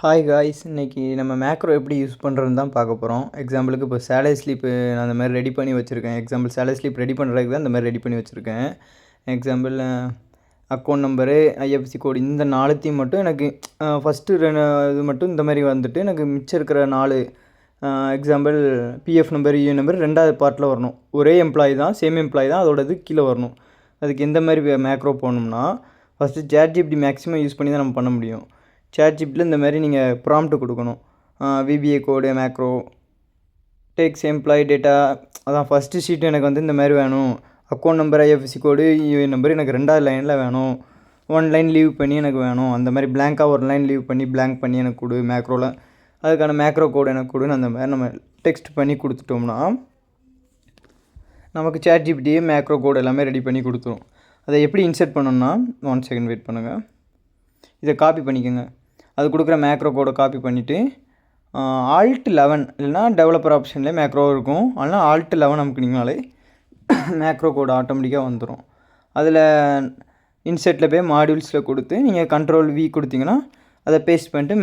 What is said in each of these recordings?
Hi guys, இன்றைக்கி நம்ம macro எப்படி யூஸ் பண்ணுறதுன்னு தான் பார்க்க போகிறோம். எக்ஸாம்பிளுக்கு இப்போ சேலரி ஸ்லிப்பு நான் அந்த மாதிரி ரெடி பண்ணி வச்சுருக்கேன். எக்ஸாம்பிள் சேலரி ஸ்லிப் ரெடி பண்ணுறதுக்கு தான் இந்த மாதிரி ரெடி பண்ணி வச்சுருக்கேன். எக்ஸாம்பிள் அக்கௌண்ட் நம்பரு, ஐஎஃப்எஸ்சி கோடு இந்த 4த்தையும் மட்டும் எனக்கு ஃபஸ்ட்டு இது மட்டும் இந்த மாதிரி வந்துட்டு எனக்கு மிச்சம் இருக்கிற 4 example PF number, UA number 2வது பார்ட்டில் வரணும். ஒரே எம்ப்ளாயி தான், சேம் எம்ப்ளாயி தான், அதோடது கீழே வரணும். அதுக்கு எந்த மாதிரி மேக்ரோ போகணும்னா ஃபஸ்ட்டு ChatGPT மேக்ஸிமம் யூஸ் பண்ணி தான் நம்ம பண்ண முடியும். ChatGPTல இந்த மாதிரி நீங்கள் ப்ராம்ப்ட் கொடுக்கணும். VBA code macro takes employee data, அதான் ஃபஸ்ட்டு ஷீட் எனக்கு வந்து இந்த மாதிரி வேணும். Account number, IFSC code, UA number எனக்கு 2வது லைனில் வேணும். 1 லைன் லீவ் பண்ணி எனக்கு வேணும். அந்த மாதிரி பிளாங்காக 1 லைன் லீவ் பண்ணி பிளாங்க் பண்ணி எனக்கு கொடு மேக்ரோவில். அதுக்கான மேக்ரோ கோடு எனக்கு கொடுன்னு அந்த மாதிரி நம்ம டெக்ஸ்ட் பண்ணி கொடுத்துட்டோம்னா நமக்கு ChatGPTயே மேக்ரோ கோடு எல்லாமே ரெடி பண்ணி கொடுத்துரும். அதை எப்படி இன்சர்ட் பண்ணணும்னா 1 செகண்ட் வெயிட் பண்ணுங்கள். இதை காப்பி பண்ணிக்கோங்க. அது கொடுக்குற மேக்ரோ கோடை காப்பி பண்ணிவிட்டு Alt 11 இல்லைனா டெவலப்பர் ஆப்ஷன்லேயே மேக்ரோ இருக்கும். அதனால் Alt 11 அமுக்குனிங்கனாலே மேக்ரோ கோடு ஆட்டோமேட்டிக்காக வந்துடும். அதில் இன்செட்டில் போய் மாடியூல்ஸில் கொடுத்து நீங்கள் Ctrl V கொடுத்தீங்கன்னா அதை பேஸ்ட் பண்ணிட்டு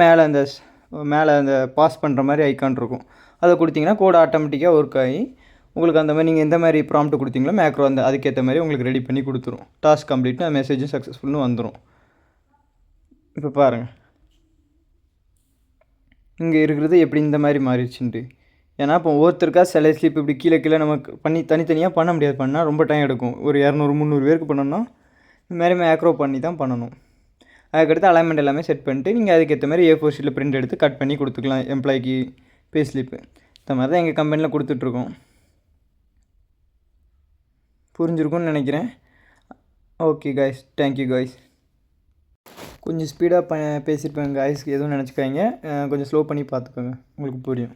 மேலே அந்த பாஸ் பண்ணுற மாதிரி ஐக்கான் இருக்கும். அதை கொடுத்தீங்கன்னா கோடு ஆட்டோமேட்டிக்காக ஒர்க் ஆகி உங்களுக்கு அந்த மாதிரி நீங்கள் எந்த மாதிரி ப்ராம்ப்ட் கொடுத்தீங்களோ மேக்ரோ அதுக்கேற்ற மாதிரி உங்களுக்கு ரெடி பண்ணி கொடுத்துரும். டாஸ்க் கம்ப்ளீட்னு மெசேஜும் சக்ஸஸ்ஃபுல்னு வந்துடும். இப்போ பாருங்கள் இங்கே இருக்கிறது எப்படி இந்த மாதிரி மாறிடுச்சுன்ட்டு. ஏன்னா இப்போ ஒவ்வொருத்தருக்கா சேலரி ஸ்லிப் இப்படி கீழே நமக்கு பண்ணி தனித்தனியாக பண்ண முடியாது. பண்ணால் ரொம்ப டைம் எடுக்கும். ஒரு 200-300 பேருக்கு பண்ணணும்னா இந்த மாதிரி மேக்ரோ பண்ணி தான் பண்ணணும். அதுக்கடுத்து அலைன்மெண்ட் எல்லாமே செட் பண்ணிட்டு நீங்கள் அதுக்கேற்ற மாதிரி A4 ஷீட்டில் பிரிண்ட் எடுத்து கட் பண்ணி கொடுத்துக்கலாம் எம்ப்ளாய்க்கு பே ஸ்லிப்பு. இந்த மாதிரி தான் எங்கள் கம்பெனியில் கொடுத்துட்ருக்கோம். புரிஞ்சிருக்கும்னு நினைக்கிறேன். Okay guys, thank you guys. கொஞ்சம் ஸ்பீடாக பேசியிருப்பேன் காய்ஸ், எதுவும் நினச்சிக்காங்க. கொஞ்சம் ஸ்லோ பண்ணி பார்த்துக்கோங்க, உங்களுக்கு புரியும்.